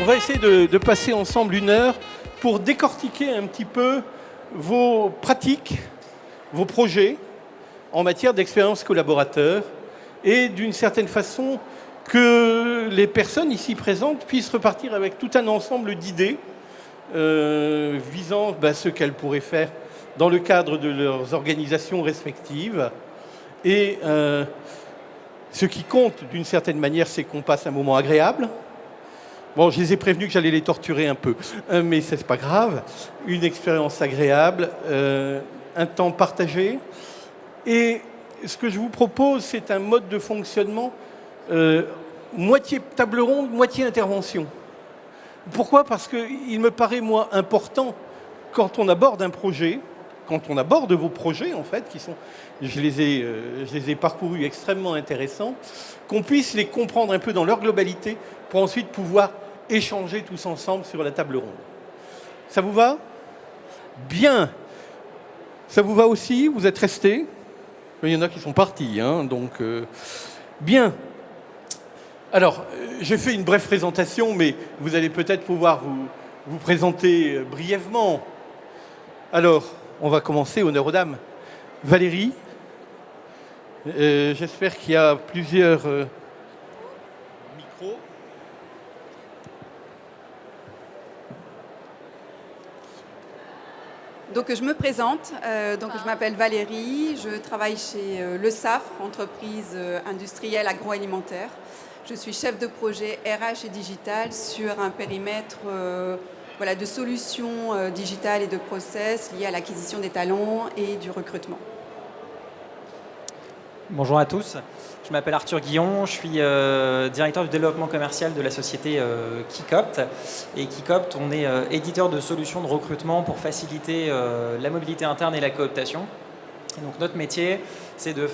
va essayer de passer ensemble 1 heure pour décortiquer un petit peu vos pratiques, vos projets en matière d'expérience collaborateur et d'une certaine façon que les personnes ici présentes puissent repartir avec tout un ensemble d'idées visant ce qu'elles pourraient faire dans le cadre de leurs organisations respectives. Et ce qui compte d'une certaine manière, c'est qu'on passe un moment agréable. Bon, je les ai prévenus que j'allais les torturer un peu, mais c'est pas grave. Une expérience agréable, un temps partagé. Et ce que je vous propose, c'est un mode de fonctionnement moitié table ronde, moitié intervention. Pourquoi ? Parce qu'il me paraît, moi, important, quand on aborde un projet, quand on aborde vos projets, en fait, qui sont, je les ai parcourus extrêmement intéressants, qu'on puisse les comprendre un peu dans leur globalité pour ensuite pouvoir échanger tous ensemble sur la table ronde. Ça vous va ? Bien. Ça vous va aussi ? Vous êtes restés ? Il y en a qui sont partis, donc... Bien. Alors, j'ai fait une brève présentation, mais vous allez peut-être pouvoir vous présenter brièvement. Alors, on va commencer, honneur aux dames. Valérie, j'espère qu'il y a plusieurs micros. Donc je me présente, je m'appelle Valérie, je travaille chez Le Safre, entreprise industrielle agroalimentaire. Je suis chef de projet RH et digital sur un périmètre de solutions digitales et de process liés à l'acquisition des talents et du recrutement. Bonjour à tous, je m'appelle Arthur Guillon, je suis directeur du développement commercial de la société Kikopt. Et Kikopt, on est éditeur de solutions de recrutement pour faciliter la mobilité interne et la cooptation. Et donc notre métier, c'est de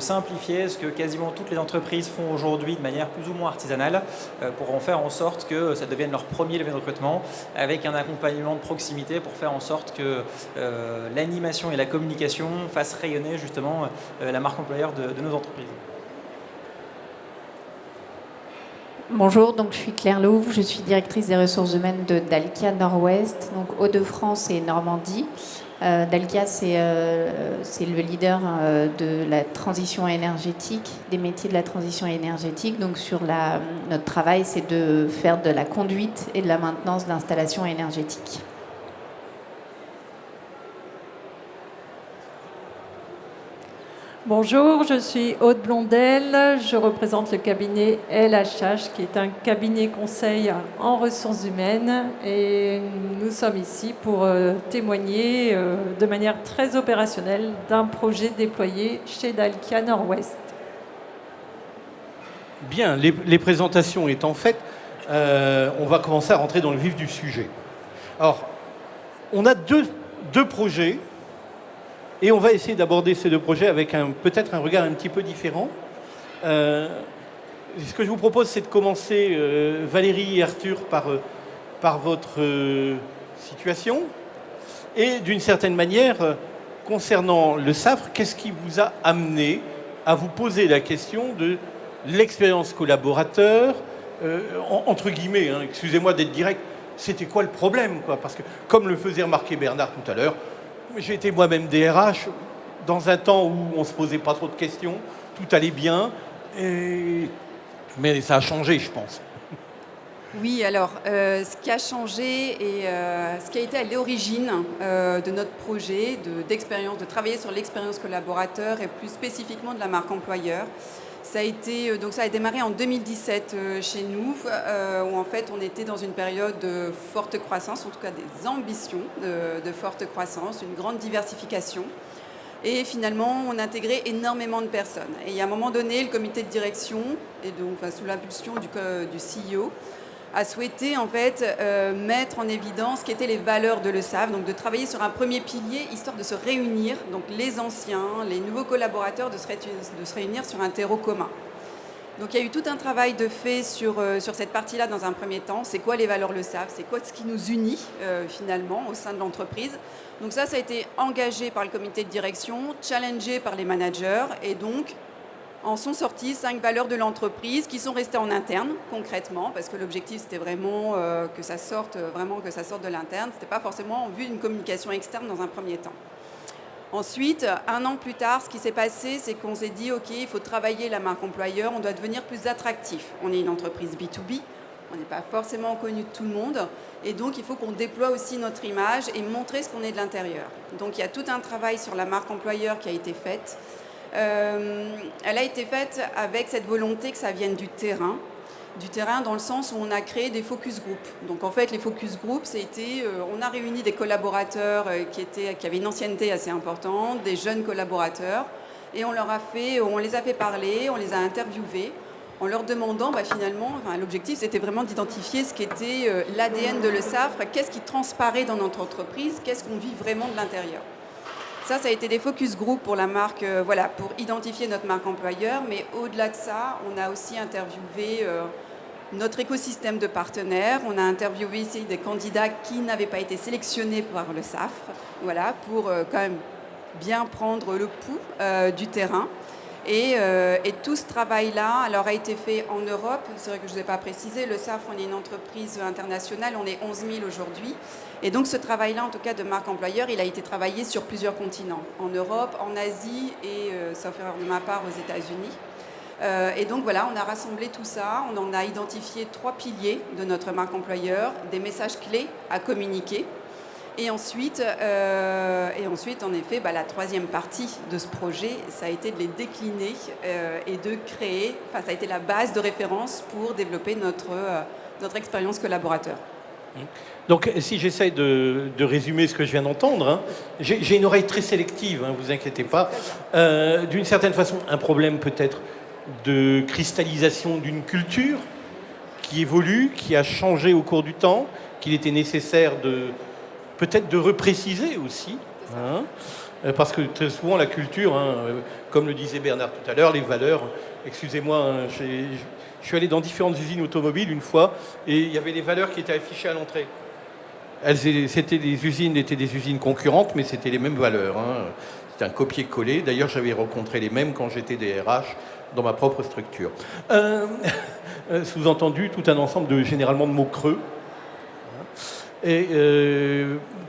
simplifier ce que quasiment toutes les entreprises font aujourd'hui de manière plus ou moins artisanale pour en faire en sorte que ça devienne leur premier levier de recrutement avec un accompagnement de proximité pour faire en sorte que l'animation et la communication fassent rayonner justement la marque employeur de nos entreprises. Bonjour, donc je suis Claire Louvre, je suis directrice des ressources humaines de Dalkia Nord-Ouest, donc Hauts-de-France et Normandie. Dalkia, c'est le leader de la transition énergétique, des métiers de la transition énergétique. Donc notre travail, c'est de faire de la conduite et de la maintenance d'installations énergétiques. Bonjour, je suis Aude Blondel, je représente le cabinet LHH, qui est un cabinet conseil en ressources humaines, et nous sommes ici pour témoigner de manière très opérationnelle d'un projet déployé chez Dalkia Nord-Ouest. Bien, les présentations étant faites, on va commencer à rentrer dans le vif du sujet. Alors, on a deux projets. Et on va essayer d'aborder ces 2 projets avec peut-être un regard un petit peu différent. Ce que je vous propose, c'est de commencer, Valérie et Arthur, par votre situation. Et d'une certaine manière, concernant le Safre, qu'est-ce qui vous a amené à vous poser la question de l'expérience collaborateur, entre guillemets, excusez-moi d'être direct, c'était quoi le problème, quoi ? Parce que, comme le faisait remarquer Bernard tout à l'heure, j'ai été moi-même DRH dans un temps où on ne se posait pas trop de questions, tout allait bien, mais ça a changé, je pense. Oui, alors, ce qui a changé et ce qui a été à l'origine de notre projet d'expérience, de travailler sur l'expérience collaborateur et plus spécifiquement de la marque employeur, ça a démarré en 2017 chez nous, où en fait on était dans une période de forte croissance, en tout cas des ambitions de forte croissance, une grande diversification. Et finalement, on intégrait énormément de personnes. Et il y a un moment donné, le comité de direction, et donc sous l'impulsion du CEO, a souhaité en fait mettre en évidence ce qu'étaient les valeurs de Le Safre, donc de travailler sur un premier pilier, histoire de se réunir, donc les anciens, les nouveaux collaborateurs, de se réunir sur un terreau commun. Donc il y a eu tout un travail de fait sur cette partie-là dans un premier temps. C'est quoi les valeurs Le Safre ? C'est quoi ce qui nous unit finalement au sein de l'entreprise ? Donc ça a été engagé par le comité de direction, challengé par les managers et donc en sont sorties 5 valeurs de l'entreprise qui sont restées en interne concrètement, parce que l'objectif c'était vraiment que ça sorte de l'interne. C'était pas forcément en vue d'une communication externe dans un premier temps. Ensuite, 1 an plus tard, ce qui s'est passé, c'est qu'on s'est dit ok, il faut travailler la marque employeur, on doit devenir plus attractif. On est une entreprise B2B, on n'est pas forcément connu de tout le monde, et donc il faut qu'on déploie aussi notre image et montrer ce qu'on est de l'intérieur. Donc il y a tout un travail sur la marque employeur qui a été faite. Elle a été faite avec cette volonté que ça vienne du terrain dans le sens où on a créé des focus groups. Donc en fait, les focus groups, on a réuni des collaborateurs qui avaient une ancienneté assez importante, des jeunes collaborateurs, et on les a fait parler, on les a interviewés, en leur demandant finalement, l'objectif c'était vraiment d'identifier ce qu'était l'ADN de Le Saffre, qu'est-ce qui transparaît dans notre entreprise, qu'est-ce qu'on vit vraiment de l'intérieur. Ça a été des focus group pour la marque, pour identifier notre marque employeur, mais au-delà de ça, on a aussi interviewé notre écosystème de partenaires, on a interviewé ici des candidats qui n'avaient pas été sélectionnés par Le Saffre, pour quand même bien prendre le pouls du terrain. Et tout ce travail-là a été fait en Europe. C'est vrai que je ne vous ai pas précisé, Le Saffre, on est une entreprise internationale, on est 11 000 aujourd'hui. Et donc ce travail-là, en tout cas de marque employeur, il a été travaillé sur plusieurs continents. En Europe, en Asie et, sauf erreur de ma part, aux États-Unis. Et donc voilà, on a rassemblé tout ça, on en a identifié 3 piliers de notre marque employeur, des messages clés à communiquer. Et ensuite, en effet, la 3e partie de ce projet, ça a été de les décliner et de créer, ça a été la base de référence pour développer notre expérience collaborateur. Donc, si j'essaie de résumer ce que je viens d'entendre, j'ai une oreille très sélective, vous inquiétez pas. D'une certaine façon, un problème peut-être de cristallisation d'une culture qui évolue, qui a changé au cours du temps, qu'il était nécessaire peut-être de repréciser aussi, parce que très souvent la culture, comme le disait Bernard tout à l'heure, les valeurs, excusez-moi, je suis allé dans différentes usines automobiles une fois, et il y avait les valeurs qui étaient affichées à l'entrée. C'était des usines concurrentes, mais c'était les mêmes valeurs. C'était un copier-coller. D'ailleurs, j'avais rencontré les mêmes quand j'étais DRH dans ma propre structure. Sous-entendu, tout un ensemble généralement de mots creux, et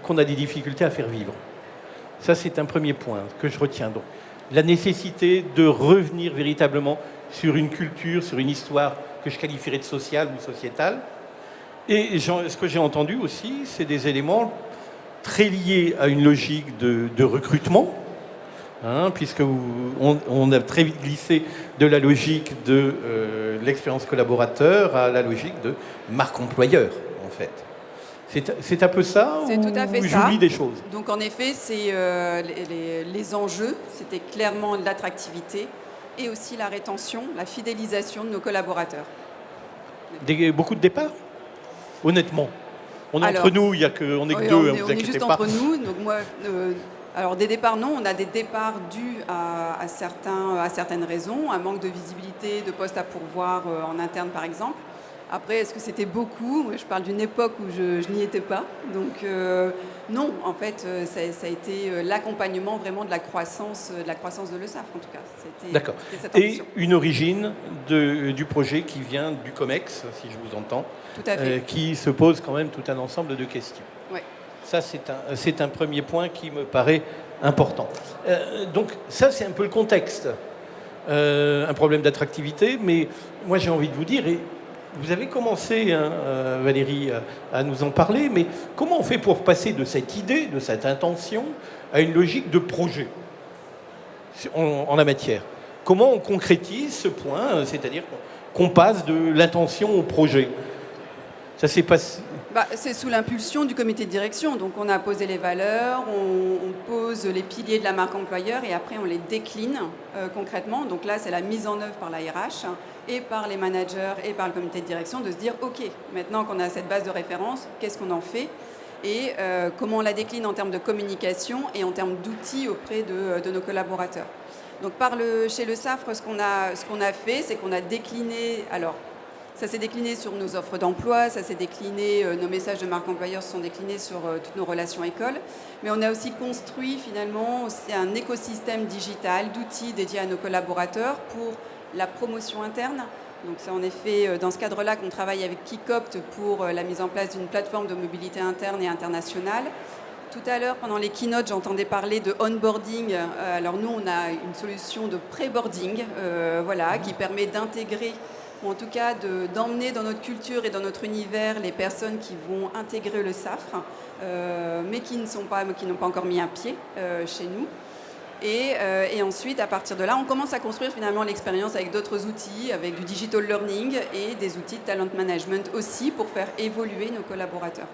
qu'on a des difficultés à faire vivre. Ça, c'est un premier point que je retiens. Donc, la nécessité de revenir véritablement sur une culture, sur une histoire que je qualifierais de sociale ou sociétale. Et ce que j'ai entendu aussi, c'est des éléments très liés à une logique de recrutement, puisque on a très vite glissé de la logique de l'expérience collaborateur à la logique de marque employeur, en fait. C'est un peu ça, c'est tout à fait ça. J'oublie des choses? Donc en effet, c'est les enjeux, c'était clairement l'attractivité et aussi la rétention, la fidélisation de nos collaborateurs. Beaucoup de départs? Honnêtement. On est entre nous, on est que deux, vous inquiétez pas. On est juste entre nous. Donc moi, alors des départs, non. On a des départs dus à certaines raisons, un manque de visibilité, de postes à pourvoir en interne par exemple. Après, est-ce que c'était beaucoup? Je parle d'une époque où je n'y étais pas. Donc non, en fait, ça a été l'accompagnement vraiment de la croissance de Le Saffre, en tout cas. D'accord. Et une origine du projet qui vient du COMEX, si je vous entends, tout à fait. Qui se pose quand même tout un ensemble de questions. Ouais. Ça, c'est un premier point qui me paraît important. Donc ça, c'est un peu le contexte. Un problème d'attractivité, mais moi, j'ai envie de vous dire... Vous avez commencé, Valérie, à nous en parler, mais comment on fait pour passer de cette idée, de cette intention, à une logique de projet en la matière? Comment on concrétise ce point, c'est-à-dire qu'on passe de l'intention au projet? Ça s'est passé... C'est sous l'impulsion du comité de direction. Donc on a posé les valeurs, on pose les piliers de la marque employeur et après on les décline concrètement. Donc là, c'est la mise en œuvre par la RH et par les managers et par le comité de direction de se dire ok, maintenant qu'on a cette base de référence, qu'est-ce qu'on en fait et comment on la décline en termes de communication et en termes d'outils auprès de nos collaborateurs. Donc chez Le Saffre, ce qu'on a fait, c'est qu'on a décliné... Alors, Ça s'est décliné sur nos offres d'emploi, ça s'est décliné, nos messages de marque employeur se sont déclinés sur toutes nos relations écoles. Mais on a aussi construit finalement aussi un écosystème digital d'outils dédiés à nos collaborateurs pour la promotion interne. Donc c'est en effet dans ce cadre-là qu'on travaille avec Kikopt pour la mise en place d'une plateforme de mobilité interne et internationale. Tout à l'heure, pendant les keynotes, j'entendais parler de onboarding. Alors nous, on a une solution de pré-boarding qui permet d'intégrer, ou en tout cas d'emmener dans notre culture et dans notre univers les personnes qui vont intégrer le SAFRE, mais qui n'ont pas encore mis un pied chez nous. Et ensuite, à partir de là, on commence à construire finalement l'expérience avec d'autres outils, avec du digital learning et des outils de talent management aussi pour faire évoluer nos collaborateurs.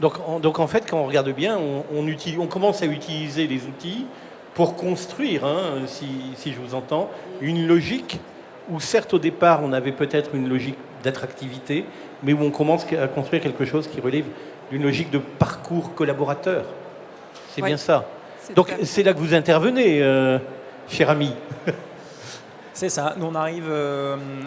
Donc en fait, quand on regarde bien, on commence à utiliser les outils pour construire, si je vous entends, une logique où certes au départ on avait peut-être une logique d'attractivité, mais où on commence à construire quelque chose qui relève d'une logique de parcours collaborateur. C'est bien ça. Donc c'est là que vous intervenez, cher ami. C'est ça, nous on arrive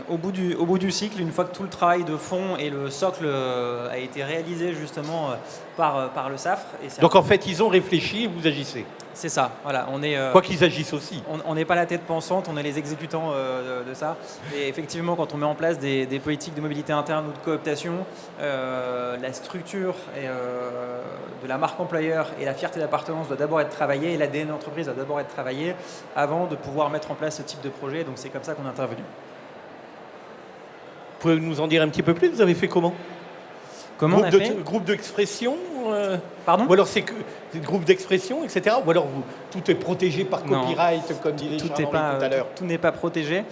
au bout du cycle, une fois que tout le travail de fond et le socle a été réalisé justement par le SAFRE. Donc en fait, ils ont réfléchi et vous agissez. C'est ça, voilà. Quoi qu'ils agissent aussi. On n'est pas la tête pensante, on est les exécutants de ça. Et effectivement, quand on met en place des politiques de mobilité interne ou de cooptation, la structure de la marque employeur et la fierté d'appartenance doit d'abord être travaillée et l'ADN d'entreprise doit d'abord être travaillé avant de pouvoir mettre en place ce type de projet. Donc c'est comme ça qu'on est intervenu. Vous pouvez nous en dire un petit peu plus? Vous avez fait comment? Comment on a fait? Groupe d'expression Pardon? Ou alors c'est que des groupes d'expression, etc. Ou alors tout est protégé par copyright, comme disait Jean-Henri tout à l'heure. Tout n'est pas protégé.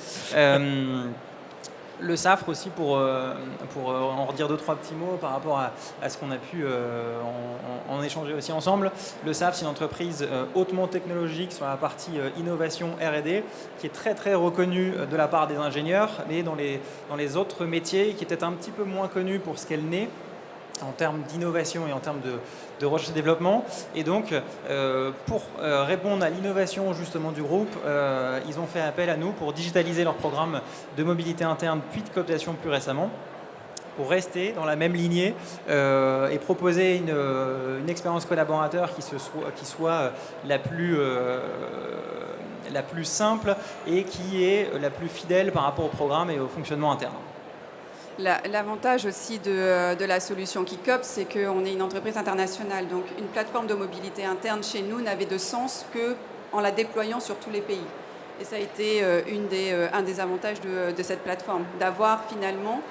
Le SAFRE aussi, pour en redire 2-3 petits mots par rapport à ce qu'on a pu en échanger aussi ensemble. Le SAFRE, c'est une entreprise hautement technologique sur la partie innovation R&D, qui est très très reconnue de la part des ingénieurs, mais dans les autres métiers, qui est peut-être un petit peu moins connue pour ce qu'elle n'est en termes d'innovation et en termes de recherche et développement. Et donc, pour répondre à l'innovation justement du groupe, ils ont fait appel à nous pour digitaliser leur programme de mobilité interne puis de cooptation plus récemment, pour rester dans la même lignée et proposer une expérience collaborateur qui soit la plus simple et qui est la plus fidèle par rapport au programme et au fonctionnement interne. L'avantage aussi de la solution Kikopt, c'est qu'on est une entreprise internationale. Donc une plateforme de mobilité interne chez nous n'avait de sens qu'en la déployant sur tous les pays. Et ça a été un des avantages de cette plateforme, d'avoir finalement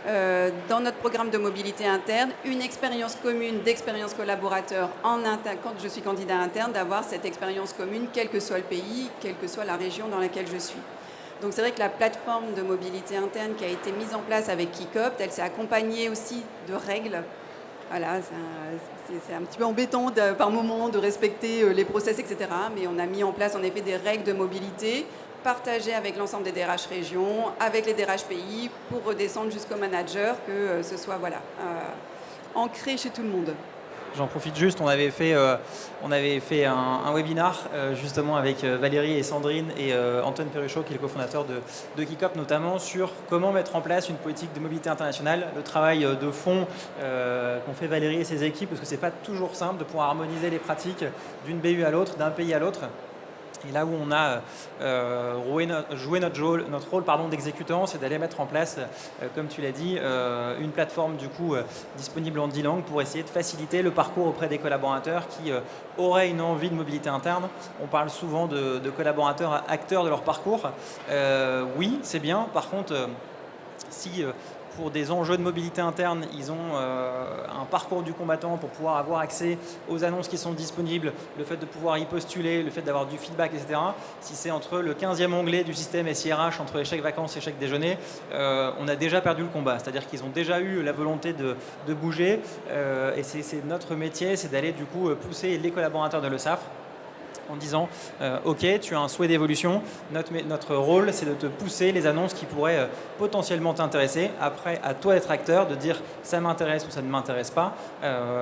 dans notre programme de mobilité interne une expérience commune d'expérience collaborateur quand je suis candidat interne, d'avoir cette expérience commune quel que soit le pays, quelle que soit la région dans laquelle je suis. Donc c'est vrai que la plateforme de mobilité interne qui a été mise en place avec Kikopt, elle s'est accompagnée aussi de règles. Voilà, c'est un petit peu embêtant par moment de respecter les process, etc. Mais on a mis en place en effet des règles de mobilité partagées avec l'ensemble des DRH régions, avec les DRH pays, pour redescendre jusqu'au manager, que ce soit ancré chez tout le monde. J'en profite juste, on avait fait un webinar justement avec Valérie et Sandrine et Antoine Perruchot, qui est le cofondateur de Kikopt, notamment sur comment mettre en place une politique de mobilité internationale, le travail de fond qu'ont fait Valérie et ses équipes, parce que c'est pas toujours simple de pouvoir harmoniser les pratiques d'une BU à l'autre, d'un pays à l'autre. Et là où on a joué notre rôle d'exécutant, c'est d'aller mettre en place, comme tu l'as dit, une plateforme du coup disponible en 10 langues pour essayer de faciliter le parcours auprès des collaborateurs qui auraient une envie de mobilité interne. On parle souvent de collaborateurs acteurs de leur parcours. Oui, c'est bien. Par contre, si pour des enjeux de mobilité interne, ils ont un parcours du combattant pour pouvoir avoir accès aux annonces qui sont disponibles, le fait de pouvoir y postuler, le fait d'avoir du feedback, etc. Si c'est entre le 15e onglet du système SIRH, entre les chèques vacances et chèques déjeuner, on a déjà perdu le combat. C'est-à-dire qu'ils ont déjà eu la volonté de bouger et c'est notre métier, c'est d'aller du coup pousser les collaborateurs de l'ESAFRE en disant ok, tu as un souhait d'évolution, notre rôle c'est de te pousser les annonces qui pourraient potentiellement t'intéresser. Après, à toi d'être acteur, de dire ça m'intéresse ou ça ne m'intéresse pas,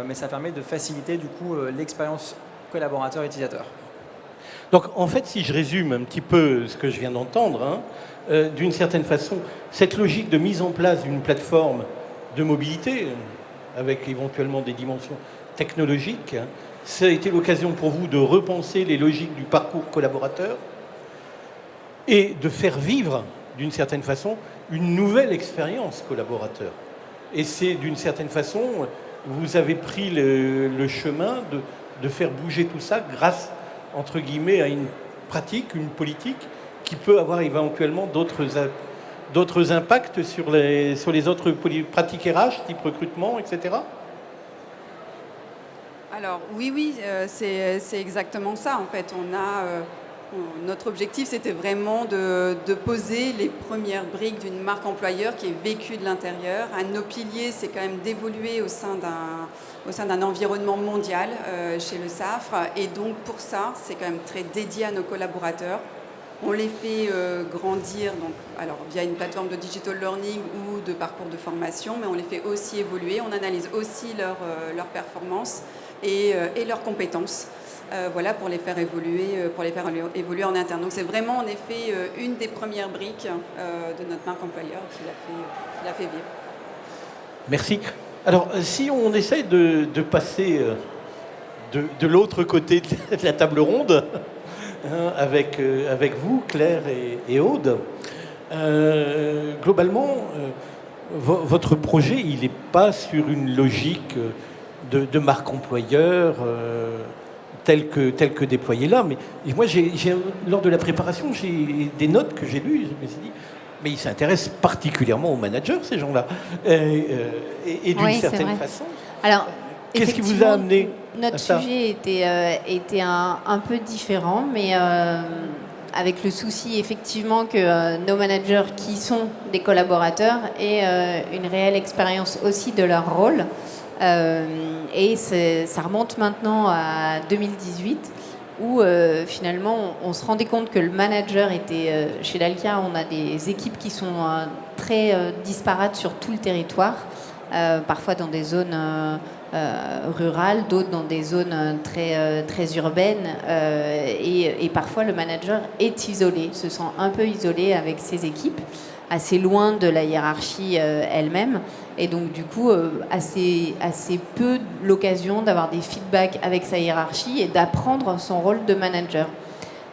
mais ça permet de faciliter du coup l'expérience collaborateur-utilisateur. Donc, en fait, si je résume un petit peu ce que je viens d'entendre, d'une certaine façon, cette logique de mise en place d'une plateforme de mobilité, avec éventuellement des dimensions technologiques, ça a été l'occasion pour vous de repenser les logiques du parcours collaborateur et de faire vivre, d'une certaine façon, une nouvelle expérience collaborateur. Et c'est, d'une certaine façon, vous avez pris le chemin de faire bouger tout ça grâce, entre guillemets, à une pratique, une politique qui peut avoir éventuellement d'autres impacts sur les autres pratiques RH, type recrutement, etc. Alors oui, c'est exactement ça. En fait, notre objectif, c'était vraiment de poser les premières briques d'une marque employeur qui est vécue de l'intérieur. Un de nos piliers, c'est quand même d'évoluer au sein d'un environnement mondial chez le SAFRE. Et donc pour ça, c'est quand même très dédié à nos collaborateurs. On les fait grandir alors, via une plateforme de digital learning ou de parcours de formation, mais on les fait aussi évoluer. On analyse aussi leurs performances et leurs compétences. Voilà, pour les faire évoluer en interne. Donc c'est vraiment en effet une des premières briques de notre marque employeur qui l'a fait vivre. Merci. Alors, si on essaie de passer de l'autre côté de la table ronde, avec vous, Claire et Aude, globalement, votre projet, il n'est pas sur une logique de marque employeur tel que déployé là. Mais moi, lors de la préparation, j'ai des notes que j'ai lues. Je me suis dit, mais ils s'intéressent particulièrement aux managers, ces gens-là. Et d'une certaine façon, alors, qu'est-ce qui vous a amené notre à ça? sujet était un peu différent, mais avec le souci effectivement que nos managers qui sont des collaborateurs aient une réelle expérience aussi de leur rôle. Et ça remonte maintenant à 2018 où finalement on se rendait compte que le manager était chez Dalkia, on a des équipes qui sont très disparates sur tout le territoire, parfois dans des zones rurales, d'autres dans des zones très urbaines, et parfois le manager est isolé, se sent un peu isolé avec ses équipes, assez loin de la hiérarchie elle-même. Et donc, du coup, assez peu l'occasion d'avoir des feedbacks avec sa hiérarchie et d'apprendre son rôle de manager.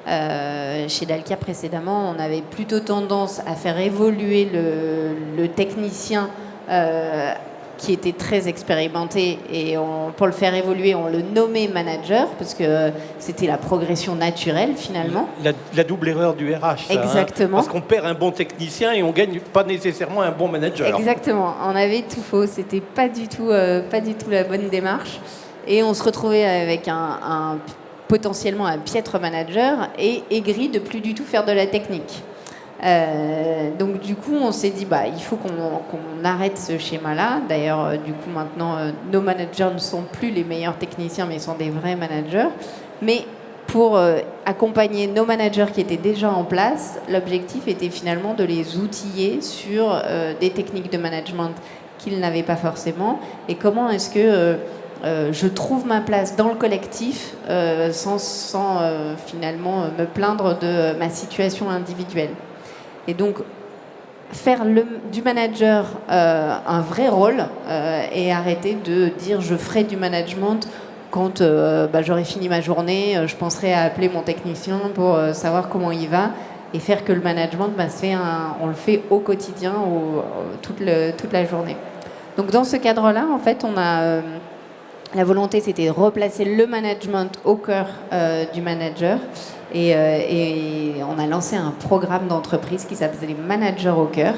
Chez Dalkia, précédemment, on avait plutôt tendance à faire évoluer le technicien qui était très expérimenté. Et pour le faire évoluer, on le nommait manager parce que c'était la progression naturelle, finalement. La double erreur du RH, ça, exactement. Parce qu'on perd un bon technicien et on gagne pas nécessairement un bon manager. Exactement. On avait tout faux. C'était pas du tout la bonne démarche. Et on se retrouvait avec potentiellement un piètre manager et aigri de plus du tout faire de la technique. Donc du coup, on s'est dit, il faut qu'on arrête ce schéma-là. D'ailleurs, du coup, maintenant, nos managers ne sont plus les meilleurs techniciens, mais sont des vrais managers. Mais pour accompagner nos managers qui étaient déjà en place, l'objectif était finalement de les outiller sur des techniques de management qu'ils n'avaient pas forcément. Et comment est-ce que je trouve ma place dans le collectif sans finalement me plaindre de ma situation individuelle. Et donc, faire du manager un vrai rôle et arrêter de dire je ferai du management quand j'aurai fini ma journée, je penserai à appeler mon technicien pour savoir comment il va et faire que le management, on le fait au quotidien, toute la journée. Donc, dans ce cadre-là, en fait, la volonté, c'était de replacer le management au cœur du manager. Et on a lancé un programme d'entreprise qui s'appelait Manager au cœur,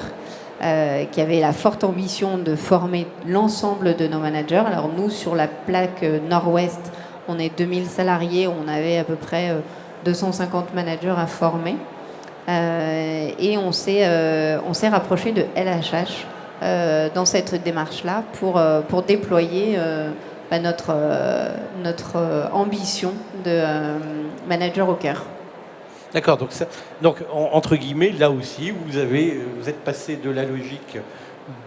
qui avait la forte ambition de former l'ensemble de nos managers. Alors nous, sur la plaque Nord-Ouest, on est 2000 salariés, on avait à peu près 250 managers à former. Et on s'est rapproché de LHH dans cette démarche-là pour déployer notre ambition de manager au cœur. D'accord, donc entre guillemets, là aussi, vous êtes passé de la logique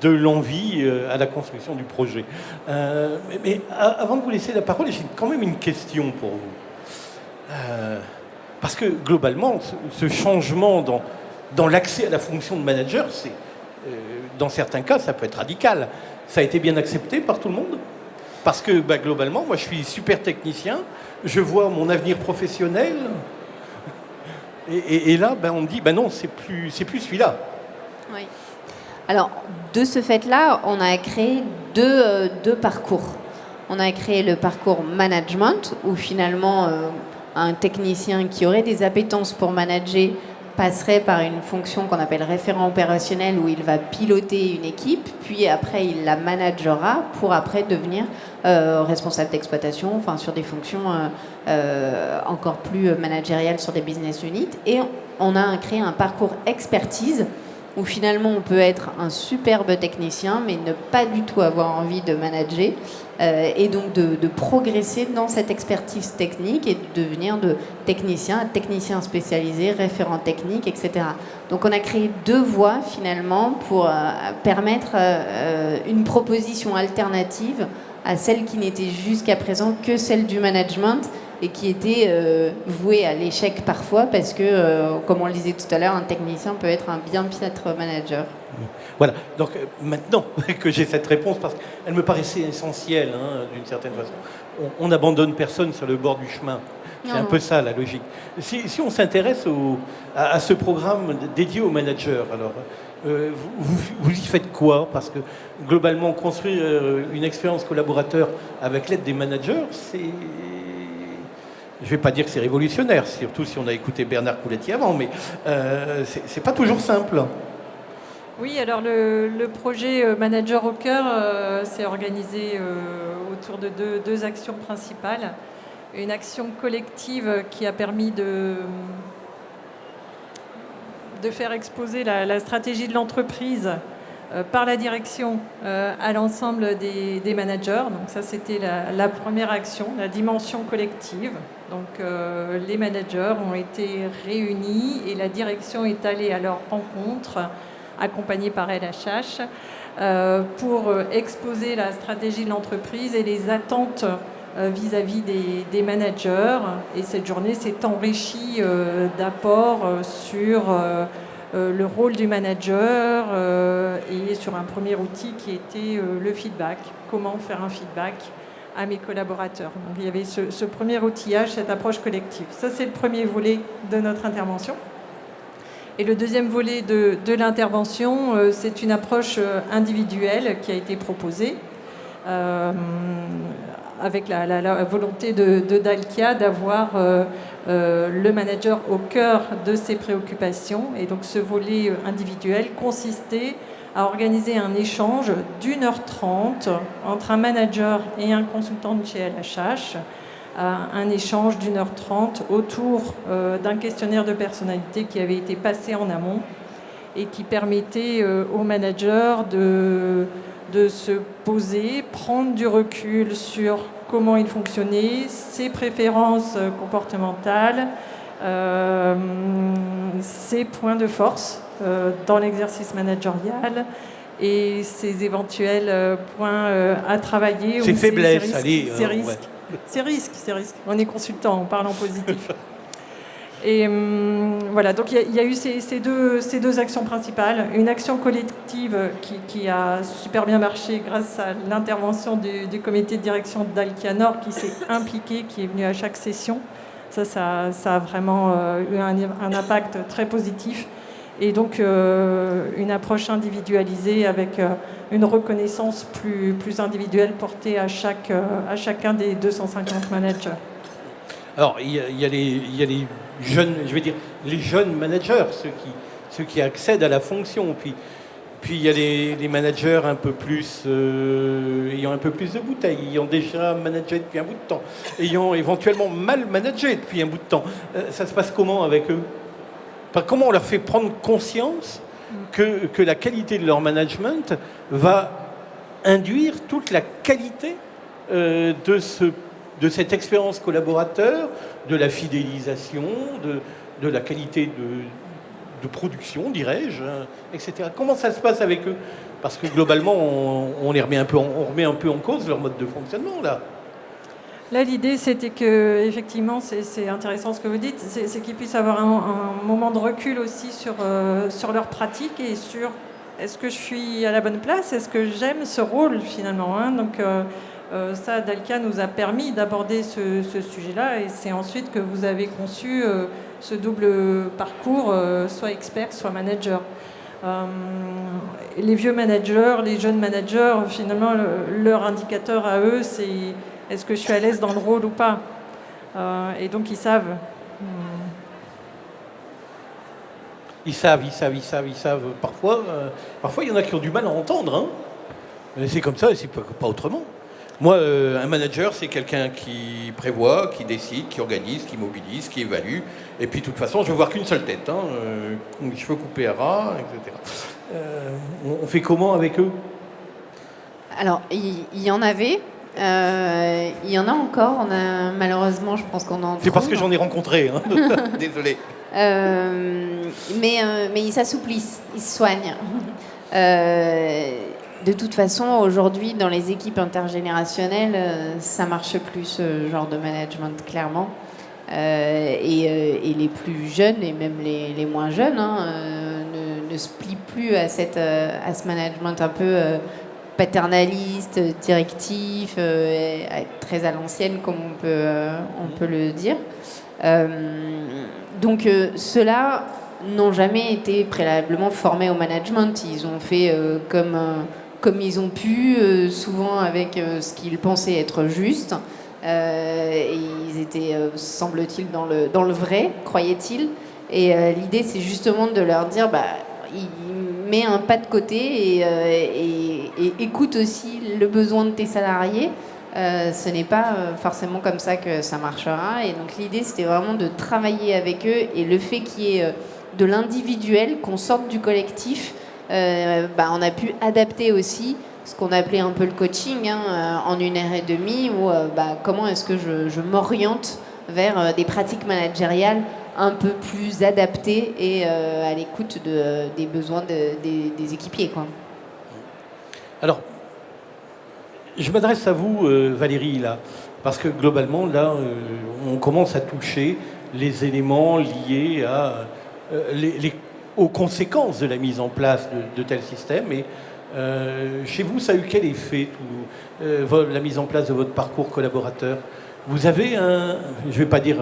de l'envie à la construction du projet. Mais avant de vous laisser la parole, j'ai quand même une question pour vous. Parce que globalement, ce changement dans l'accès à la fonction de manager, dans certains cas, ça peut être radical. Ça a été bien accepté par tout le monde. Parce que globalement, moi je suis super technicien, je vois mon avenir professionnel, et là on me dit non, c'est plus celui-là. Oui. Alors, de ce fait-là, on a créé deux parcours. On a créé le parcours management, où finalement, un technicien qui aurait des appétences pour manager passerait par une fonction qu'on appelle référent opérationnel, où il va piloter une équipe, puis après, il la managera pour après devenir responsable d'exploitation, enfin sur des fonctions encore plus managériales sur des business units. Et on a créé un parcours expertise, où finalement on peut être un superbe technicien mais ne pas du tout avoir envie de manager et donc de progresser dans cette expertise technique et de devenir technicien spécialisé, référent technique, etc. Donc on a créé deux voies finalement pour permettre une proposition alternative à celle qui n'était jusqu'à présent que celle du management et qui était vouée à l'échec parfois parce que, comme on le disait tout à l'heure, un technicien peut être un bien piètre manager. Voilà, donc maintenant que j'ai cette réponse, parce qu'elle me paraissait essentielle, d'une certaine façon, on n'abandonne personne sur le bord du chemin. C'est un peu ça la logique. Si on s'intéresse à ce programme dédié aux managers, alors vous y faites quoi? Parce que globalement, construire une expérience collaborateur avec l'aide des managers, c'est... Je ne vais pas dire que c'est révolutionnaire, surtout si on a écouté Bernard Couletti avant, mais c'est pas toujours simple. Oui, alors le projet Manager au cœur s'est organisé autour de deux actions principales. Une action collective qui a permis de faire exposer la stratégie de l'entreprise par la direction à l'ensemble des managers. Donc ça, c'était la première action, la dimension collective. Donc les managers ont été réunis et la direction est allée à leur rencontre, accompagnée par LHH, pour exposer la stratégie de l'entreprise et les attentes vis-à-vis des managers. Et cette journée s'est enrichie d'apports sur le rôle du manager et sur un premier outil qui était le feedback. Comment faire un feedback à mes collaborateurs. Donc, il y avait ce premier outillage, cette approche collective. Ça, c'est le premier volet de notre intervention. Et le deuxième volet de l'intervention, c'est une approche individuelle qui a été proposée avec la volonté de Dalkia d'avoir le manager au cœur de ses préoccupations. Et donc ce volet individuel consistait à organiser un échange d'1h30 entre un manager et un consultant de chez LHH, un échange d'1h30 autour d'un questionnaire de personnalité qui avait été passé en amont et qui permettait au manager de se poser, prendre du recul sur comment il fonctionnait, ses préférences comportementales, ses points de force dans l'exercice managérial et ses éventuels points à travailler. Ses faiblesses, ses risques. On est consultant, on parle en positif. Et voilà, donc il y a eu ces deux actions principales. Une action collective qui a super bien marché grâce à l'intervention du comité de direction de Dalkia Nord qui s'est impliqué, qui est venu à chaque session. Ça a vraiment eu un impact très positif. Et donc une approche individualisée avec une reconnaissance plus individuelle portée à chacun des 250 managers. Alors, il y a les jeunes, je vais dire, les jeunes managers, ceux qui accèdent à la fonction. Puis il y a les managers un peu plus, ayant un peu plus de bouteilles, ayant déjà managé depuis un bout de temps, ayant éventuellement mal managé depuis un bout de temps. Ça se passe comment avec eux? Enfin, comment on leur fait prendre conscience que la qualité de leur management va induire toute la qualité de cette expérience collaborateur, de la fidélisation, de la qualité de production, dirais-je, etc. Comment ça se passe avec eux? Parce que globalement, on remet un peu en cause leur mode de fonctionnement, là. Là, l'idée, c'était que, effectivement, c'est intéressant ce que vous dites, c'est qu'ils puissent avoir un moment de recul aussi sur leur pratique et sur est-ce que je suis à la bonne place, est-ce que j'aime ce rôle finalement, hein. Donc ça, Dalkia nous a permis d'aborder ce sujet-là et c'est ensuite que vous avez conçu ce double parcours, soit expert, soit manager. Les vieux managers, les jeunes managers, finalement, leur indicateur à eux, c'est est-ce que je suis à l'aise dans le rôle ou pas. Et donc, ils savent. Ils savent. Parfois, il y en a qui ont du mal à entendre. Hein. Mais c'est comme ça et c'est pas autrement. Moi, un manager, c'est quelqu'un qui prévoit, qui décide, qui organise, qui mobilise, qui évalue. Et puis, de toute façon, je veux voir qu'une seule tête. Hein, cheveux coupés à ras, etc. On fait comment avec eux? Alors, il y en avait. Il y en a encore. Malheureusement, je pense qu'on en C'est parce trouve. que j'en ai rencontré. Hein. Désolé. Mais ils s'assouplissent, ils se soignent. De toute façon, aujourd'hui, dans les équipes intergénérationnelles, ça marche plus ce genre de management, clairement. Et les plus jeunes, et même les moins jeunes, ne se plient plus à ce management un peu paternaliste, directif, très à l'ancienne, comme on peut le dire. Donc ceux-là n'ont jamais été préalablement formés au management. Ils ont fait comme ils ont pu, souvent avec ce qu'ils pensaient être juste. Et ils étaient, semble-t-il, dans le vrai, croyaient-ils. Et l'idée, c'est justement de leur dire, mets un pas de côté et écoute aussi le besoin de tes salariés. Ce n'est pas forcément comme ça que ça marchera. Et donc l'idée, c'était vraiment de travailler avec eux. Et le fait qu'il y ait de l'individuel, qu'on sorte du collectif, on a pu adapter aussi ce qu'on appelait un peu le coaching en 1h30, où comment est-ce que je m'oriente vers des pratiques managériales un peu plus adaptées et à l'écoute des besoins des équipiers, quoi. Alors, je m'adresse à vous, Valérie, là, parce que globalement, là, on commence à toucher les éléments liés aux conséquences de la mise en place de tels systèmes. Et chez vous, ça a eu quel effet, la mise en place de votre parcours collaborateur? Vous avez je ne vais pas dire...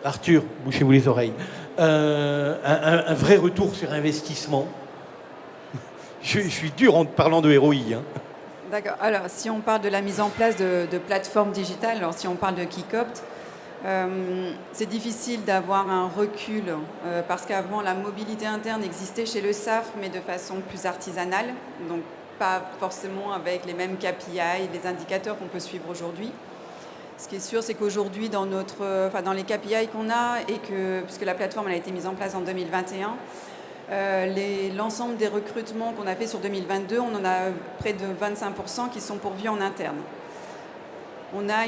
Arthur, bouchez-vous les oreilles. Un vrai retour sur investissement. Je suis dur en parlant de ROI. Hein. D'accord. Alors, si on parle de la mise en place de plateformes digitales, alors si on parle de Kikopt, c'est difficile d'avoir un recul parce qu'avant, la mobilité interne existait chez le SAF, mais de façon plus artisanale, donc pas forcément avec les mêmes KPI, les indicateurs qu'on peut suivre aujourd'hui. Ce qui est sûr, c'est qu'aujourd'hui, dans les KPI qu'on a, puisque la plateforme elle a été mise en place en 2021, l'ensemble des recrutements qu'on a fait sur 2022, on en a près de 25% qui sont pourvus en interne. On a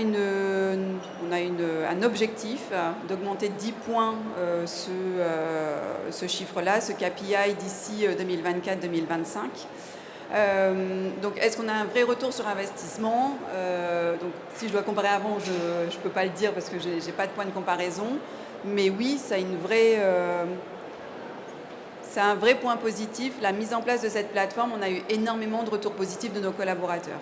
un objectif d'augmenter de 10 points ce chiffre-là, ce KPI d'ici 2024-2025. Donc, est-ce qu'on a un vrai retour sur investissement? Donc, si je dois comparer avant, je ne peux pas le dire parce que je n'ai pas de point de comparaison. Mais oui, c'est un vrai point positif. La mise en place de cette plateforme, on a eu énormément de retours positifs de nos collaborateurs.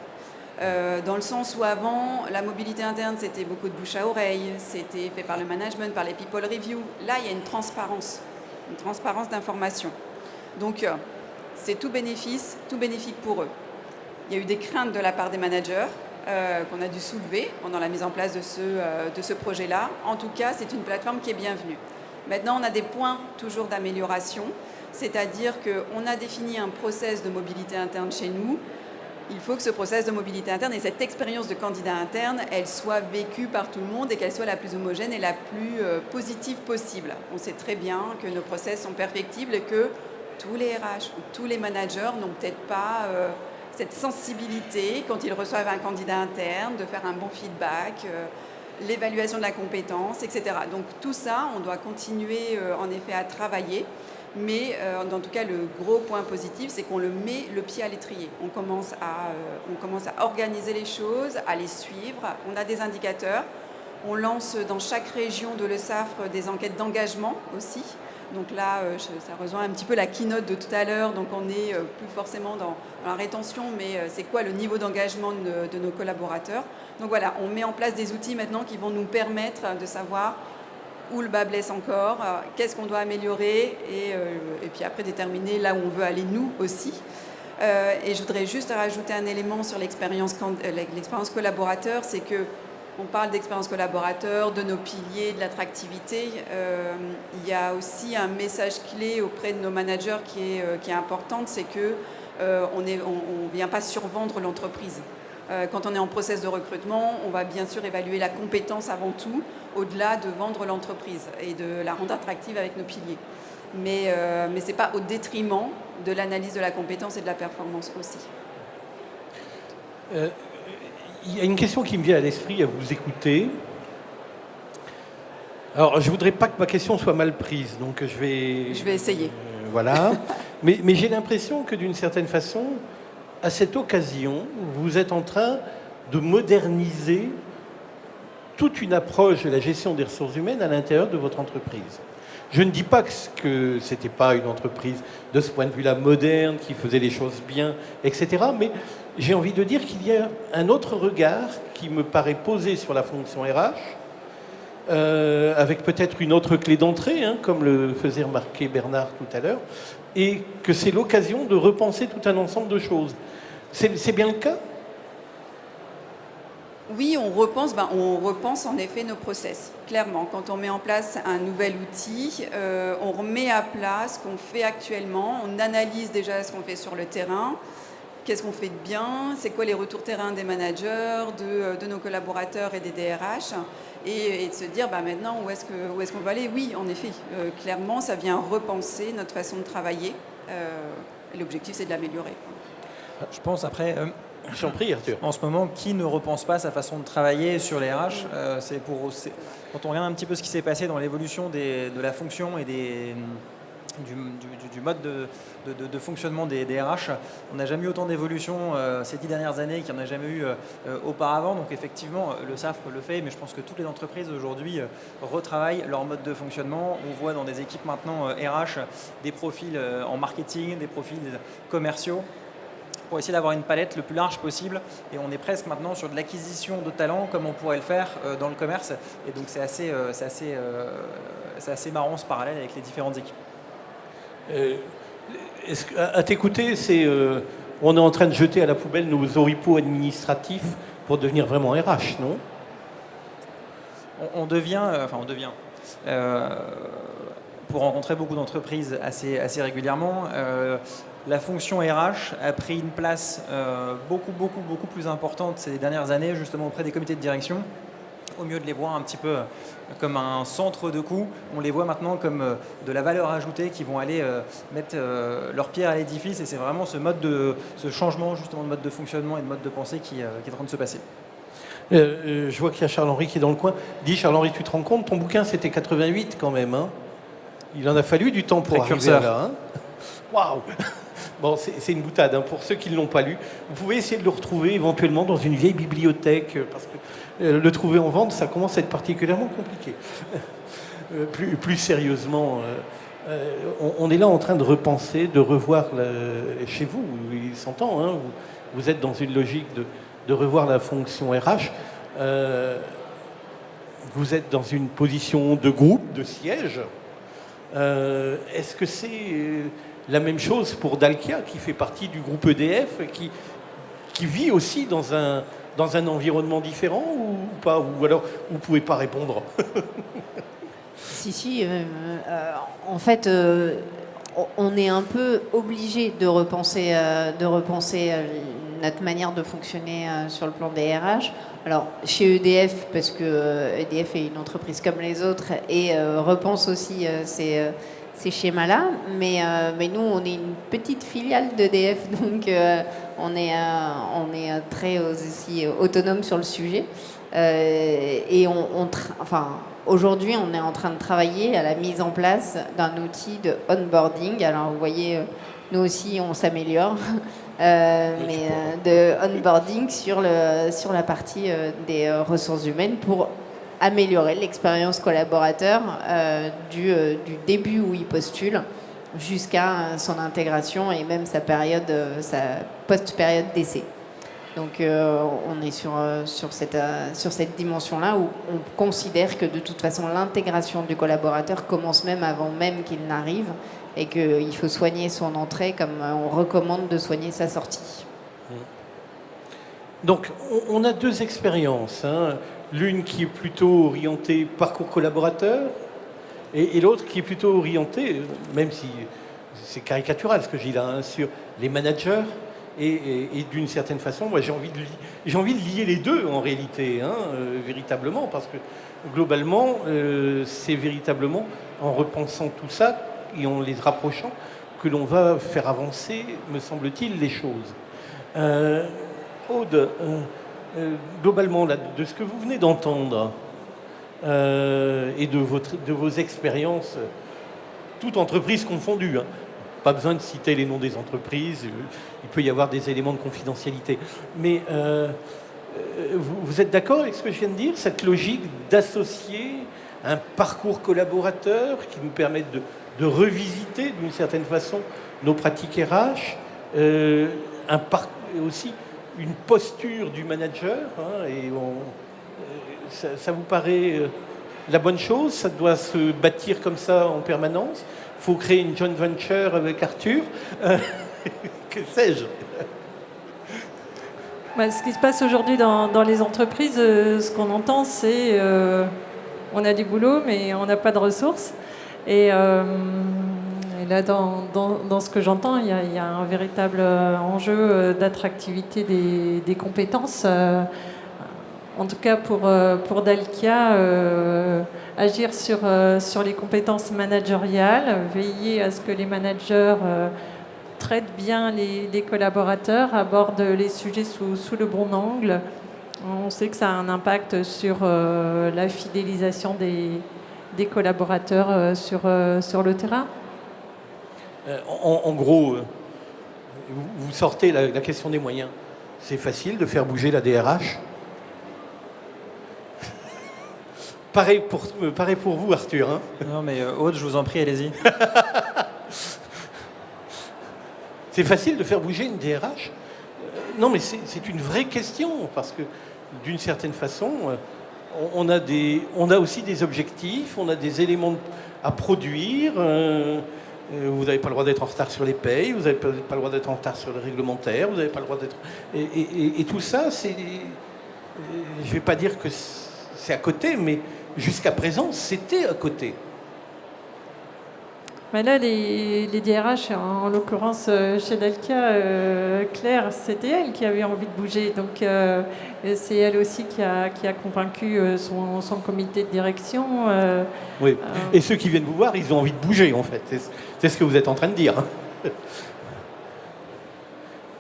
Dans le sens où avant, la mobilité interne, c'était beaucoup de bouche à oreille, c'était fait par le management, par les people review. Là, il y a une transparence d'information. Donc, c'est tout bénéfique pour eux. Il y a eu des craintes de la part des managers qu'on a dû soulever pendant la mise en place de ce projet-là. En tout cas, c'est une plateforme qui est bienvenue. Maintenant, on a des points toujours d'amélioration, c'est-à-dire qu'on a défini un process de mobilité interne chez nous. Il faut que ce process de mobilité interne et cette expérience de candidat interne, elle soit vécue par tout le monde et qu'elle soit la plus homogène et la plus positive possible. On sait très bien que nos process sont perfectibles et que tous les RH ou tous les managers n'ont peut-être pas cette sensibilité quand ils reçoivent un candidat interne, de faire un bon feedback, l'évaluation de la compétence, etc. Donc tout ça, on doit continuer en effet à travailler Mais en tout cas, le gros point positif, c'est qu'on le met le pied à l'étrier. On commence à organiser les choses, à les suivre. On a des indicateurs. On lance dans chaque région de l'ESAFRE des enquêtes d'engagement aussi. Donc là, ça rejoint un petit peu la keynote de tout à l'heure. Donc on n'est plus forcément dans la rétention, mais c'est quoi le niveau d'engagement de nos collaborateurs. Donc voilà, on met en place des outils maintenant qui vont nous permettre de savoir où le bas blesse encore, qu'est-ce qu'on doit améliorer et puis après déterminer là où on veut aller nous aussi. Et je voudrais juste rajouter un élément sur l'expérience collaborateur, c'est que on parle d'expérience collaborateur, de nos piliers, de l'attractivité. Il y a aussi un message clé auprès de nos managers qui est importante, c'est que on ne vient pas survendre l'entreprise. Quand on est en process de recrutement, on va bien sûr évaluer la compétence avant tout, au-delà de vendre l'entreprise et de la rendre attractive avec nos piliers. Mais ce n'est pas au détriment de l'analyse de la compétence et de la performance aussi. Il y a une question qui me vient à l'esprit à vous écouter. Alors, je ne voudrais pas que ma question soit mal prise, donc je vais essayer. Voilà. Mais j'ai l'impression que d'une certaine façon, à cette occasion, vous êtes en train de moderniser toute une approche de la gestion des ressources humaines à l'intérieur de votre entreprise. Je ne dis pas que ce n'était pas une entreprise de ce point de vue-là moderne, qui faisait les choses bien, etc. Mais j'ai envie de dire qu'il y a un autre regard qui me paraît posé sur la fonction RH, avec peut-être une autre clé d'entrée, hein, comme le faisait remarquer Bernard tout à l'heure, et que c'est l'occasion de repenser tout un ensemble de choses. C'est bien le cas ? Oui, on repense en effet nos process. Clairement, quand on met en place un nouvel outil, on remet à plat ce qu'on fait actuellement, on analyse déjà ce qu'on fait sur le terrain, qu'est-ce qu'on fait de bien, c'est quoi les retours terrain des managers, de nos collaborateurs et des DRH, et de se dire maintenant où est-ce qu'on va aller. Oui, en effet, clairement, ça vient repenser notre façon de travailler. Et l'objectif, c'est de l'améliorer. Je pense après... J'en prie, Arthur. En ce moment, qui ne repense pas sa façon de travailler sur les RH quand on regarde un petit peu ce qui s'est passé dans l'évolution de la fonction et du mode de fonctionnement des RH, on n'a jamais eu autant d'évolution ces 10 dernières années qu'il n'y en a jamais eu auparavant. Donc effectivement, le SAFRE le fait, mais je pense que toutes les entreprises aujourd'hui retravaillent leur mode de fonctionnement. On voit dans des équipes maintenant RH des profils en marketing, des profils commerciaux, pour essayer d'avoir une palette le plus large possible, et on est presque maintenant sur de l'acquisition de talents comme on pourrait le faire dans le commerce, et donc c'est assez marrant ce parallèle avec les différentes équipes. À t'écouter, on est en train de jeter à la poubelle nos oripeaux administratifs pour devenir vraiment RH, non ? On devient, pour rencontrer beaucoup d'entreprises assez régulièrement, la fonction RH a pris une place beaucoup plus importante ces dernières années, justement auprès des comités de direction. Au mieux de les voir un petit peu comme un centre de coût, on les voit maintenant comme de la valeur ajoutée qui vont aller mettre leur pierre à l'édifice, et c'est vraiment ce changement justement de mode de fonctionnement et de mode de pensée qui est en train de se passer. Je vois qu'il y a Charles-Henri qui est dans le coin. Dis, Charles-Henri, tu te rends compte, ton bouquin c'était 88 quand même, hein ? Il en a fallu du temps pour arriver là. Hein. Waouh ! Bon, c'est une boutade, hein, pour ceux qui ne l'ont pas lu. Vous pouvez essayer de le retrouver éventuellement dans une vieille bibliothèque, parce que le trouver en vente, ça commence à être particulièrement compliqué. Plus sérieusement, on est là en train de repenser, de revoir, chez vous, il s'entend, hein, vous êtes dans une logique de revoir la fonction RH. Vous êtes dans une position de groupe, de siège. Est-ce que c'est la même chose pour Dalkia, qui fait partie du groupe EDF, qui vit aussi dans un environnement différent ou pas ? Ou alors, vous ne pouvez pas répondre ? Si. En fait, on est un peu obligé de repenser notre manière de fonctionner sur le plan des RH. Alors, chez EDF, parce que EDF est une entreprise comme les autres et repense aussi ces schémas-là. Mais nous, on est une petite filiale d'EDF, donc on est très aussi autonome sur le sujet. Et aujourd'hui, on est en train de travailler à la mise en place d'un outil de onboarding. Alors, vous voyez, nous aussi, on s'améliore, de onboarding sur la partie des ressources humaines pour améliorer l'expérience collaborateur du début où il postule jusqu'à son intégration et même sa post-période d'essai. Donc on est sur cette dimension-là où on considère que de toute façon l'intégration du collaborateur commence même avant même qu'il n'arrive et qu'il faut soigner son entrée comme on recommande de soigner sa sortie. Donc on a deux expériences, hein. L'une qui est plutôt orientée parcours collaborateur et l'autre qui est plutôt orientée, même si c'est caricatural ce que je dis là, hein, sur les managers. Et d'une certaine façon, moi j'ai envie de lier les deux en réalité, hein, véritablement, parce que globalement, c'est véritablement en repensant tout ça et en les rapprochant que l'on va faire avancer, me semble-t-il, les choses. Aude, globalement, là, de ce que vous venez d'entendre et de vos expériences, toutes entreprises confondues, hein, pas besoin de citer les noms des entreprises, il peut y avoir des éléments de confidentialité. Mais vous êtes d'accord avec ce que je viens de dire, cette logique d'associer un parcours collaborateur qui nous permette de revisiter d'une certaine façon nos pratiques RH, aussi une posture du manager, hein, ça vous paraît la bonne chose? Ça doit se bâtir comme ça en permanence? Il faut créer une joint venture avec Arthur, que sais-je? Ce qui se passe aujourd'hui dans les entreprises, ce qu'on entend, c'est on a du boulot, mais on n'a pas de ressources. Et là, dans ce que j'entends, il y a un véritable enjeu d'attractivité des compétences. En tout cas, pour Dalkia, agir sur les compétences managériales, veiller à ce que les managers traitent bien les collaborateurs, abordent les sujets sous le bon angle. On sait que ça a un impact sur la fidélisation des collaborateurs sur le terrain. En gros, vous sortez la question des moyens. C'est facile de faire bouger la DRH. Pareil pour vous, Arthur. Hein. Non, mais Aude, je vous en prie, allez-y. C'est facile de faire bouger une DRH? Non, mais c'est une vraie question, parce que d'une certaine façon, on a aussi des objectifs, on a des éléments à produire. Vous n'avez pas le droit d'être en retard sur les payes, vous n'avez pas le droit d'être en retard sur le réglementaire, vous n'avez pas le droit d'être... Et tout ça, c'est... Je ne vais pas dire que c'est à côté, mais jusqu'à présent, c'était à côté. Mais là, les DRH, en l'occurrence chez Dalkia, Claire, c'était elle qui avait envie de bouger. Donc, c'est elle aussi qui a convaincu son comité de direction. Oui. Et ceux qui viennent vous voir, ils ont envie de bouger, en fait. C'est ce que vous êtes en train de dire.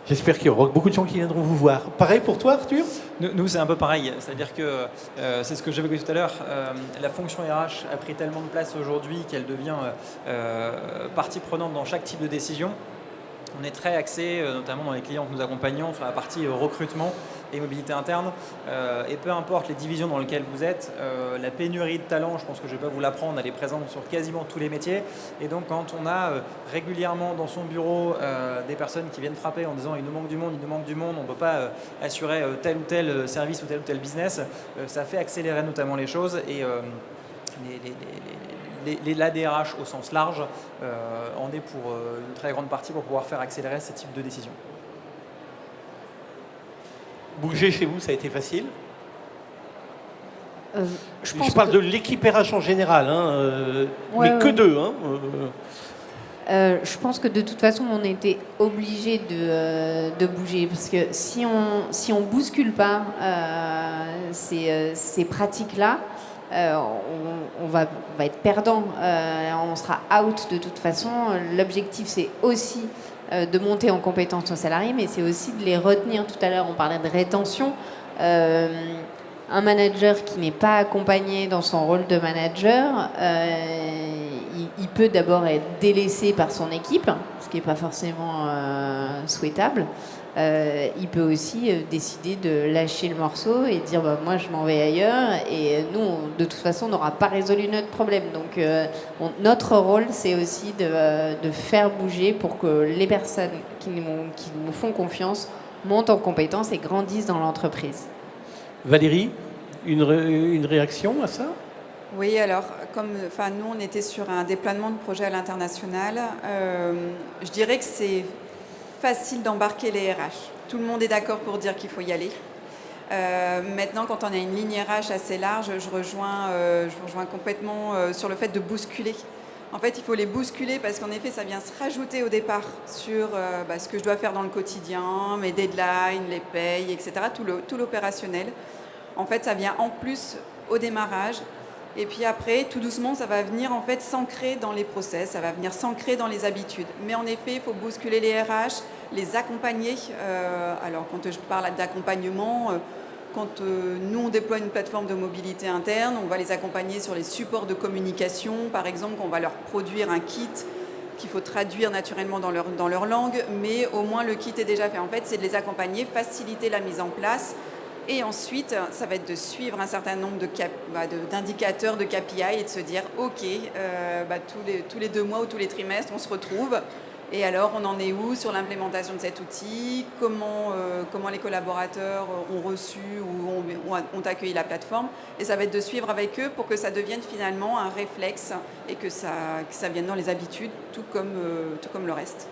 J'espère qu'il y aura beaucoup de gens qui viendront vous voir. Pareil pour toi, Arthur? Nous, c'est un peu pareil. C'est-à-dire que, c'est ce que j'évoquais tout à l'heure, la fonction RH a pris tellement de place aujourd'hui qu'elle devient partie prenante dans chaque type de décision. On est très axé, notamment dans les clients que nous accompagnons, sur la partie recrutement et mobilité interne. Et peu importe les divisions dans lesquelles vous êtes, la pénurie de talents, je pense que je ne vais pas vous l'apprendre, elle est présente sur quasiment tous les métiers. Et donc quand on a régulièrement dans son bureau des personnes qui viennent frapper en disant il nous manque du monde, on ne peut pas assurer tel ou tel service ou tel business, ça fait accélérer notamment les choses. Et l'ADRH au sens large en est pour une très grande partie pour pouvoir faire accélérer ce type de décision. Bouger chez vous, ça a été facile? Je parle de l'équipe RH en général, hein, mais que d'eux. Hein, je pense que de toute façon, on était obligé de bouger parce que si on bouscule pas ces pratiques-là, on va être perdant, on sera out de toute façon. L'objectif, c'est aussi de monter en compétence nos salariés, mais c'est aussi de les retenir. Tout à l'heure, on parlait de rétention. Un manager qui n'est pas accompagné dans son rôle de manager, il peut d'abord être délaissé par son équipe, ce qui n'est pas forcément souhaitable. Il peut aussi décider de lâcher le morceau et dire moi je m'en vais ailleurs, et nous de toute façon on n'aura pas résolu notre problème. Donc notre rôle, c'est aussi de faire bouger pour que les personnes qui nous font confiance montent en compétences et grandissent dans l'entreprise. Valérie, une réaction à ça? Oui, alors, nous, on était sur un déploiement de projet à l'international. Je dirais que c'est facile d'embarquer les RH. Tout le monde est d'accord pour dire qu'il faut y aller. Maintenant, quand on a une ligne RH assez large, je rejoins complètement sur le fait de bousculer. En fait, il faut les bousculer parce qu'en effet, ça vient se rajouter au départ sur ce que je dois faire dans le quotidien, mes deadlines, les payes, etc., tout l'opérationnel. En fait, ça vient en plus au démarrage. Et puis après, tout doucement, ça va venir en fait s'ancrer dans les process, ça va venir s'ancrer dans les habitudes. Mais en effet, il faut bousculer les RH, les accompagner. Alors, quand je parle d'accompagnement, quand nous, on déploie une plateforme de mobilité interne, on va les accompagner sur les supports de communication. Par exemple, on va leur produire un kit qu'il faut traduire naturellement dans leur langue, mais au moins le kit est déjà fait. En fait, c'est de les accompagner, faciliter la mise en place. Et ensuite, ça va être de suivre un certain nombre d'indicateurs, de KPI, et de se dire, OK, tous les 2 mois ou tous les trimestres, on se retrouve. Et alors, on en est où sur l'implémentation de cet outil? Comment les collaborateurs ont reçu ou ont accueilli la plateforme? Et ça va être de suivre avec eux pour que ça devienne finalement un réflexe et que ça vienne dans les habitudes, tout comme le reste.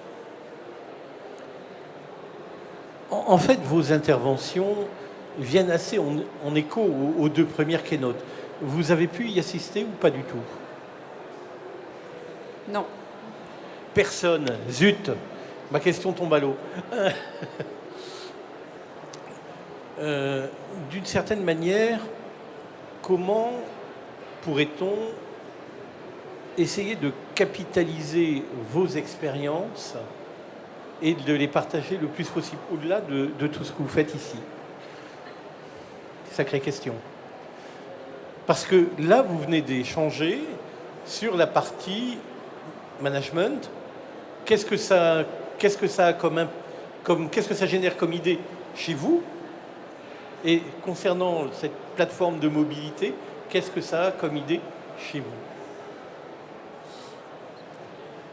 En fait, vos interventions viennent assez en écho aux 2 premières keynotes. Vous avez pu y assister ou pas du tout? Non. Personne. Zut. Ma question tombe à l'eau. D'une certaine manière, comment pourrait-on essayer de capitaliser vos expériences et de les partager le plus possible au-delà de tout ce que vous faites ici? Sacrée question. Parce que là, vous venez d'échanger sur la partie management. Qu'est-ce que ça génère comme idée chez vous? Et concernant cette plateforme de mobilité, qu'est-ce que ça a comme idée chez vous?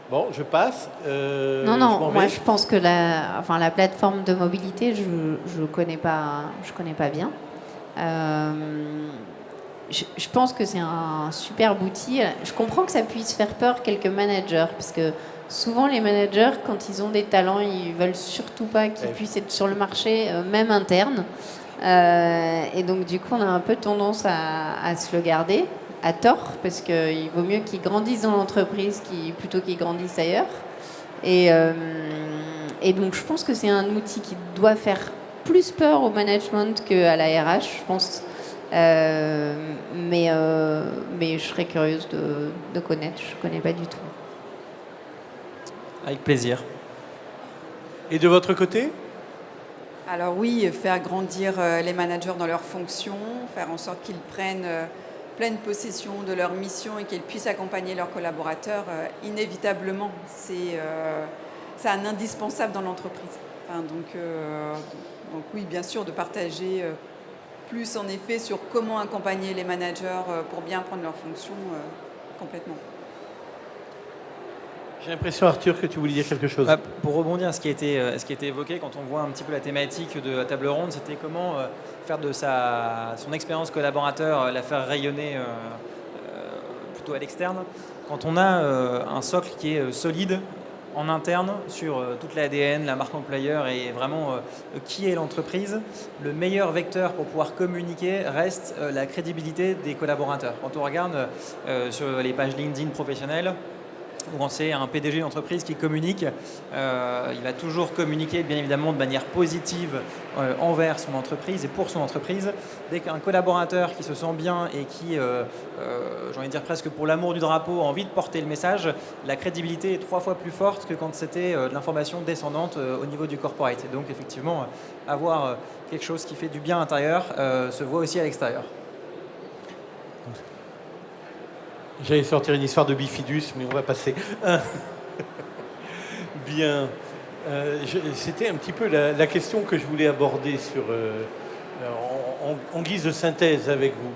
Bon, je passe. Moi je pense que la plateforme de mobilité, je connais pas bien. Je pense que c'est un superbe outil. Je comprends que ça puisse faire peur quelques managers, parce que souvent les managers, quand ils ont des talents, ils veulent surtout pas qu'ils puissent être sur le marché, même interne. Et donc du coup, on a un peu tendance à se le garder, à tort, parce qu'il vaut mieux qu'ils grandissent dans l'entreprise plutôt qu'ils grandissent ailleurs. Et donc je pense que c'est un outil qui doit faire plus peur au management qu'à la RH, je pense. Mais je serais curieuse de connaître. Je ne connais pas du tout. Avec plaisir. Et de votre côté? Alors oui, faire grandir les managers dans leurs fonctions, faire en sorte qu'ils prennent pleine possession de leur mission et qu'ils puissent accompagner leurs collaborateurs, inévitablement, c'est un indispensable dans l'entreprise. Donc oui, bien sûr, de partager plus en effet sur comment accompagner les managers pour bien prendre leurs fonctions complètement. J'ai l'impression, Arthur, que tu voulais dire quelque chose. Pour rebondir à ce qui a été évoqué, quand on voit un petit peu la thématique de la table ronde, c'était comment faire de son expérience collaborateur, la faire rayonner plutôt à l'externe. Quand on a un socle qui est solide en interne sur toute l'ADN, la marque employeur et vraiment qui est l'entreprise, le meilleur vecteur pour pouvoir communiquer reste la crédibilité des collaborateurs. Quand on regarde sur les pages LinkedIn professionnelles, ou quand c'est un PDG d'entreprise qui communique, il va toujours communiquer bien évidemment de manière positive envers son entreprise et pour son entreprise. Dès qu'un collaborateur qui se sent bien et qui, j'ai envie de dire presque pour l'amour du drapeau, a envie de porter le message, la crédibilité est 3 fois plus forte que quand c'était de l'information descendante au niveau du corporate. Et donc effectivement, avoir quelque chose qui fait du bien à l'intérieur se voit aussi à l'extérieur. J'allais sortir une histoire de bifidus, mais on va passer. Bien. C'était un petit peu la question que je voulais aborder en guise de synthèse avec vous.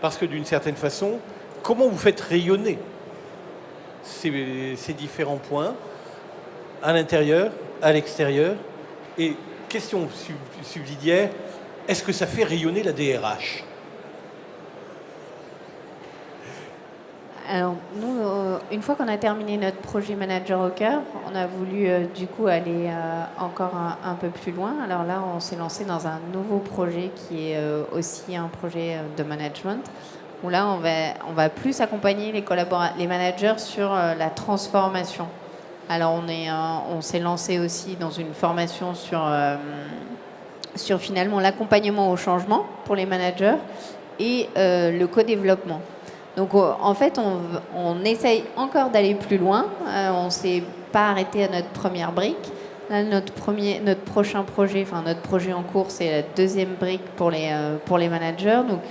Parce que d'une certaine façon, comment vous faites rayonner ces différents points à l'intérieur, à l'extérieur? Et question subsidiaire, est-ce que ça fait rayonner la DRH? Alors, nous, une fois qu'on a terminé notre projet Manager au cœur, on a voulu du coup aller encore un peu plus loin. Alors là, on s'est lancé dans un nouveau projet qui est aussi un projet de management, où là, on va plus accompagner les managers sur la transformation. Alors, on s'est lancé aussi dans une formation sur finalement l'accompagnement au changement pour les managers et le co-développement. Donc en fait, on essaye encore d'aller plus loin. On ne s'est pas arrêté à notre première brique. Là, notre prochain projet, enfin notre projet en cours, c'est la deuxième brique pour les managers. Donc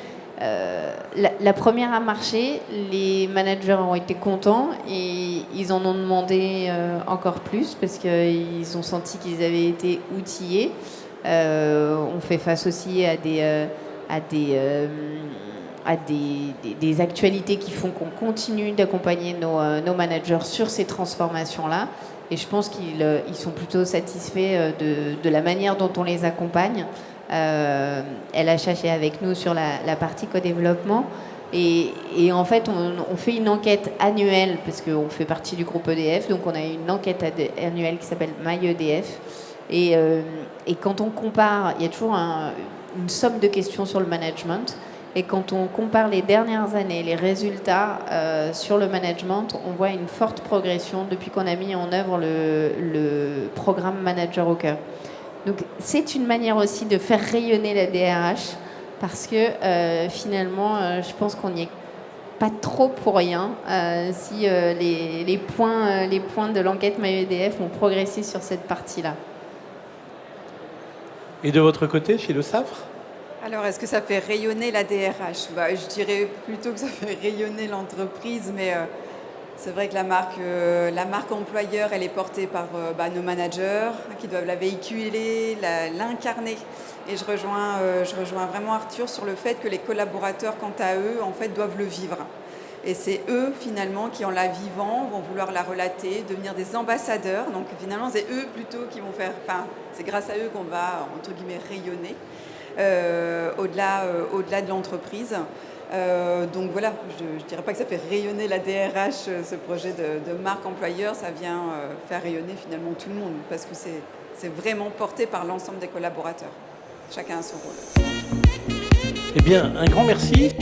la première a marché, les managers ont été contents et ils en ont demandé encore plus parce qu'ils ont senti qu'ils avaient été outillés. On fait face aussi à des actualités qui font qu'on continue d'accompagner nos managers sur ces transformations-là. Et je pense qu'ils sont plutôt satisfaits de la manière dont on les accompagne. LHH est avec nous sur la partie co-développement. Et en fait, on fait une enquête annuelle, parce qu'on fait partie du groupe EDF. Donc on a une enquête annuelle qui s'appelle MyEDF. Et quand on compare, il y a toujours une somme de questions sur le management. Et quand on compare les dernières années, les résultats sur le management, on voit une forte progression depuis qu'on a mis en œuvre le programme Manager au cœur. Donc c'est une manière aussi de faire rayonner la DRH parce que finalement, je pense qu'on n'y est pas trop pour rien si les points de l'enquête MyEDF ont progressé sur cette partie-là. Et de votre côté, chez Le Safre ? Alors, est-ce que ça fait rayonner la DRH? Je dirais plutôt que ça fait rayonner l'entreprise, mais c'est vrai que la marque employeur, elle est portée par nos managers qui doivent la véhiculer, l'incarner. Et je rejoins vraiment Arthur sur le fait que les collaborateurs, quant à eux, en fait, doivent le vivre. Et c'est eux, finalement, qui, en la vivant, vont vouloir la relater, devenir des ambassadeurs. Donc, finalement, c'est eux plutôt qui vont faire... Enfin, c'est grâce à eux qu'on va, entre guillemets, rayonner. Au-delà de l'entreprise. Donc voilà, je ne dirais pas que ça fait rayonner la DRH, ce projet de marque employeur, ça vient faire rayonner finalement tout le monde, parce que c'est vraiment porté par l'ensemble des collaborateurs. Chacun a son rôle. Eh bien, un grand merci.